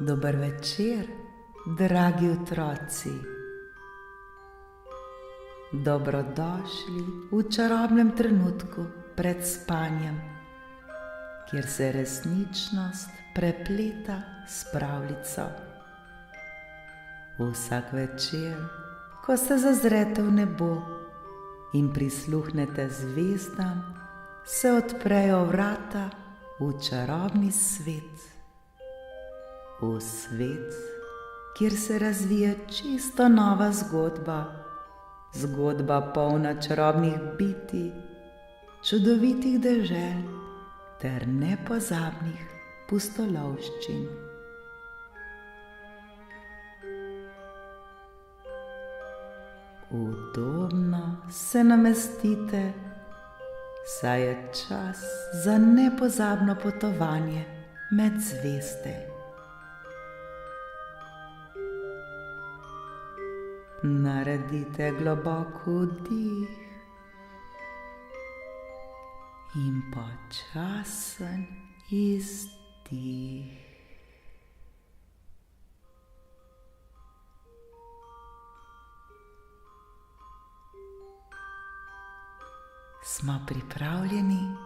Dober večer, dragi otroci. Dobrodošli v čarobnem trenutku pred spanjem, kjer se resničnost prepleta s pravljico. Vsak večer, ko se zazrete v nebo in prisluhnete zvezdam, se odprejo vrata v čarobni svet. V svet, kjer se razvije čisto nova zgodba, zgodba polna čarobnih bitij, čudovitih dežel ter nepozabnih pustolovščin. Udobno se namestite, saj je čas za nepozabno potovanje med zvezde. Naredite globok vdih in počasen izdih. Smo pripravljeni?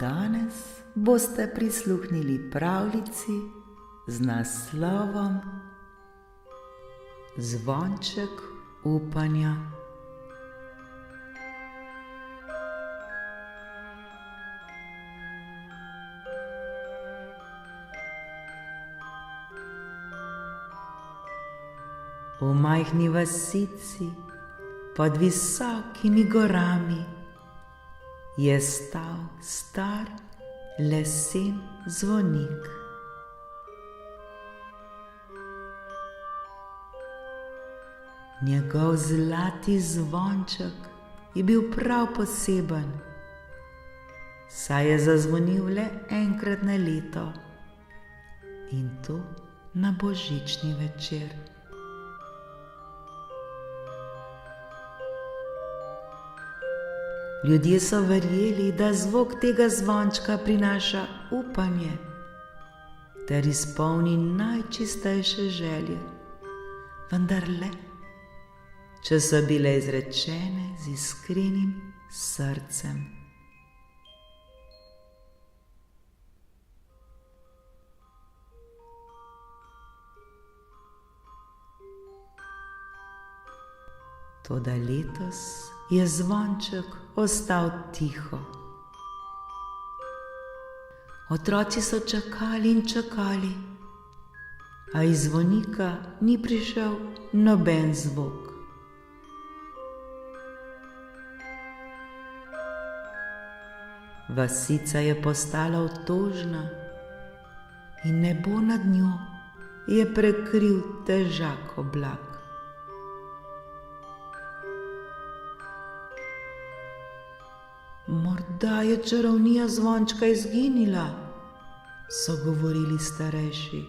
Danes boste prisluhnili pravljici z naslovom Zvonček upanja. V majhni vasici pod visokimi gorami je stal star lesen zvonik. Njegov zlati zvonček je bil prav poseben, saj je zazvonil le enkrat na leto, in to na božični večer. Ljudje so verjeli, da zvok tega zvončka prinaša upanje ter izpolni najčistejše želje, vendar le, če so bile izrečene z iskrenim srcem. Toda letos je zvonček ostal tiho. Otroci so čakali in čakali, a iz zvonika ni prišel noben zvok. Vasica je postala otožna in nebo nad njo je prekril težak oblak. Morda je čarovnija zvončka izginila, so govorili starejši.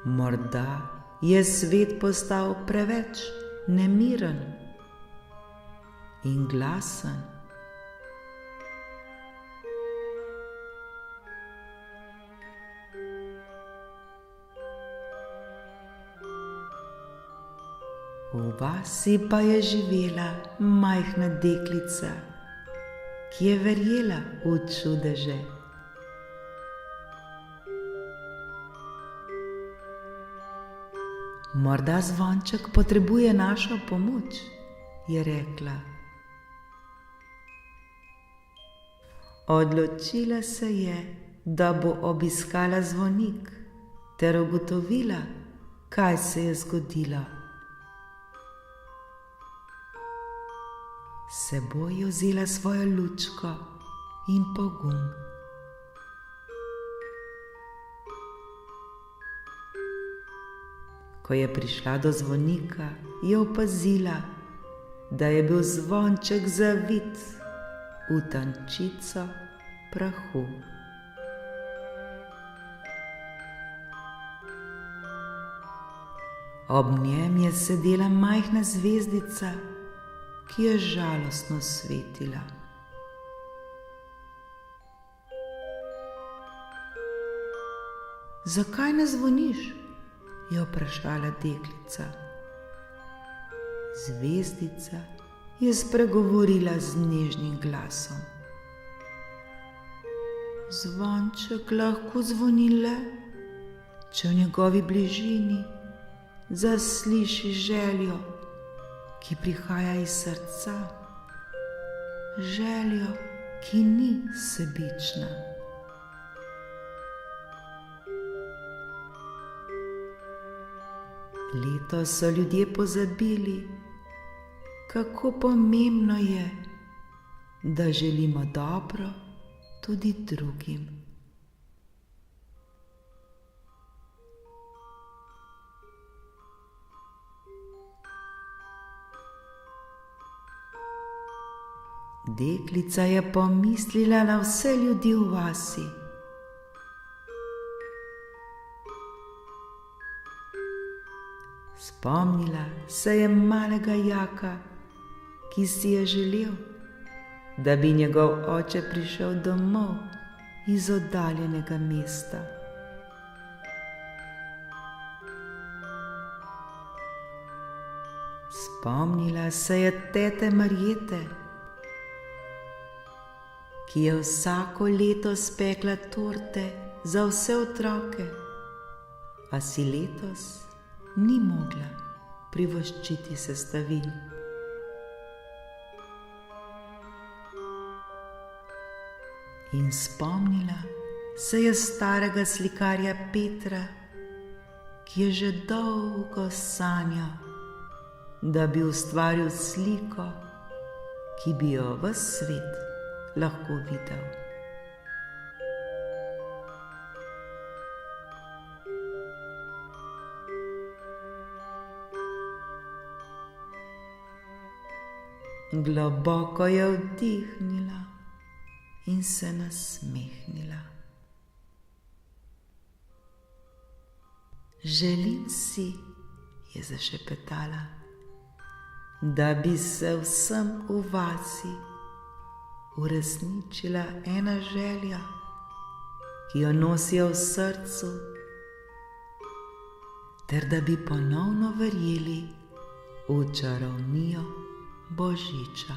Morda je svet postal preveč nemiren in glasen. V vasi pa je živela majhna deklica, ki je verjela v čudeže. Morda zvonček potrebuje našo pomoč, je rekla. Odločila se je, da bo obiskala zvonik ter ugotovila, kaj se je zgodilo. S seboj je vzela svojo lučko in pogum. Ko je prišla do zvonika, je opazila, da je bil zvonček zavit v tančico prahu. Ob njem je sedela majhna zvezdica, ki je žalostno svetila. Zakaj ne zvoniš? Je vprašala deklica. Zvezdica je spregovorila z nežnim glasom. Zvonček lahko zvoni le, če v njegovi bližini zasliši željo, ki prihaja iz srca, željo, ki ni sebična. Letos so ljudje pozabili, kako pomembno je, da želimo dobro tudi drugim. Deklica je pomislila na vse ljudi v vasi. Spomnila se je malega Jaka, ki si je želel, da bi njegov oče prišel domov iz oddaljenega mesta. Spomnila se je tete Marjete, ki je vsako leto spekla torte za vse otroke, a si letos ni mogla privoščiti sestavin. In spomnila se je starega slikarja Petra, ki je že dolgo sanjal, da bi ustvaril sliko, ki bi jo ves svet lahko videl. Globoko je vdihnila in se nasmehnila. Želim si, je zašepetala, da bi se vsem v vasi uresničila ena želja, ki jo nosijo v srcu, ter da bi ponovno verjeli v čarovnijo Božiča.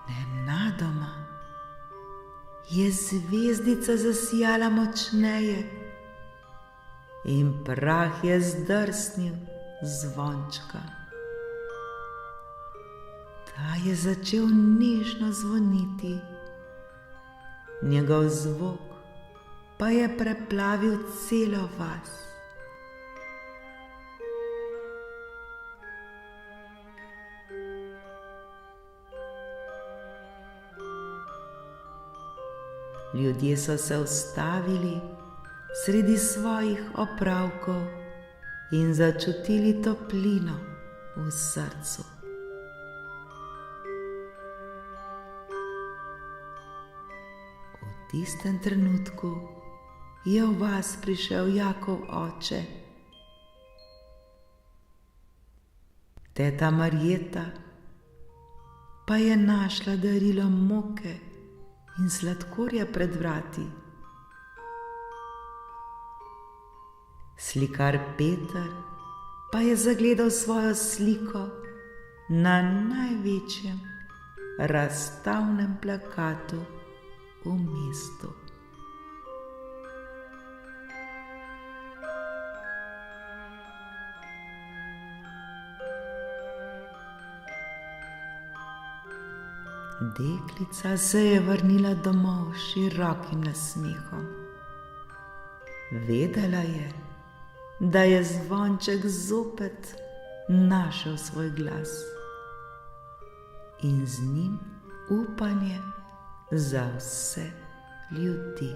Nenadoma je zvezdica zasijala močneje in prah je zdrsnil z zvončka. Ta je začel nežno zvoniti, njegov zvok pa je preplavil celo vas. Ljudje so se ustavili sredi svojih opravkov in začutili toplino v srcu. V tistem trenutku je v vas prišel Jakov oče. Teta Marjeta pa je našla darilo moke in sladkorja pred vrati. Slikar Peter pa je zagledal svojo sliko na največjem razstavnem plakatu v mestu. Deklica se je vrnila domov s širokim nasmehom. Vedela je, da je zvonček zopet našel svoj glas in z njim upanje za vse ljudi.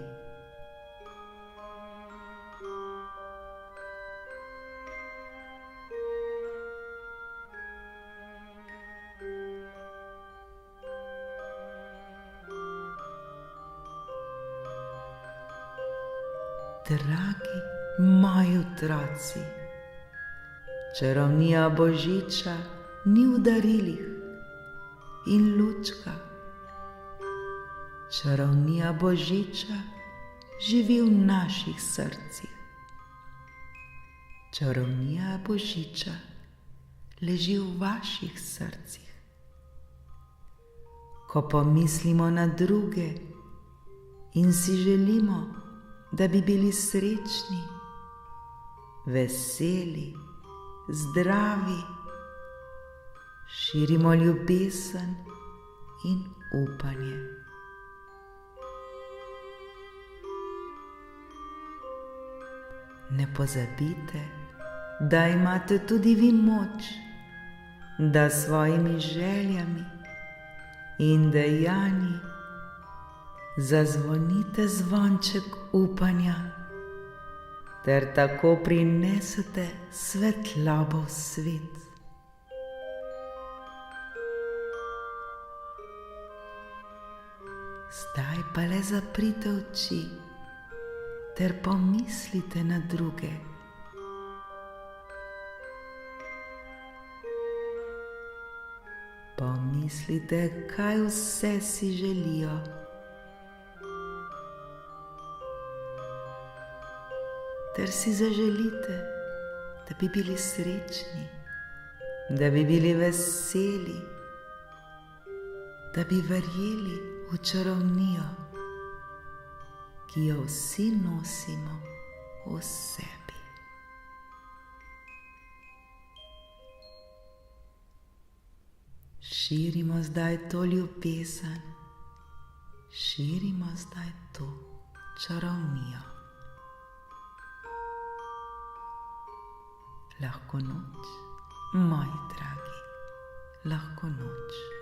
Dragi moji otroci, Čarovnija božiča ni v darilih in lučkah. Čarovnija božiča živi v naših srcih. Čarovnija božiča leži v vaših srcih. Ko pomislimo na druge in si želimo, da bi bili srečni, veseli, zdravi, širimo ljubezen in upanje. Ne pozabite, da imate tudi vi moč, da s svojimi željami in dejanji zazvonite zvonček upanja ter tako prinesete svetlobo v svet. Zdaj pa le zaprite oči ter pomislite na druge. Pomislite, kaj vse si želijo. Ter si zaželite, da bi bili srečni, da bi bili veseli, da bi verjeli v čarovnijo, ki jo vsi nosimo v sebi. Širimo zdaj to ljubezen, širimo zdaj to čarovnijo. Lahko noč, moji dragi, lahko noč.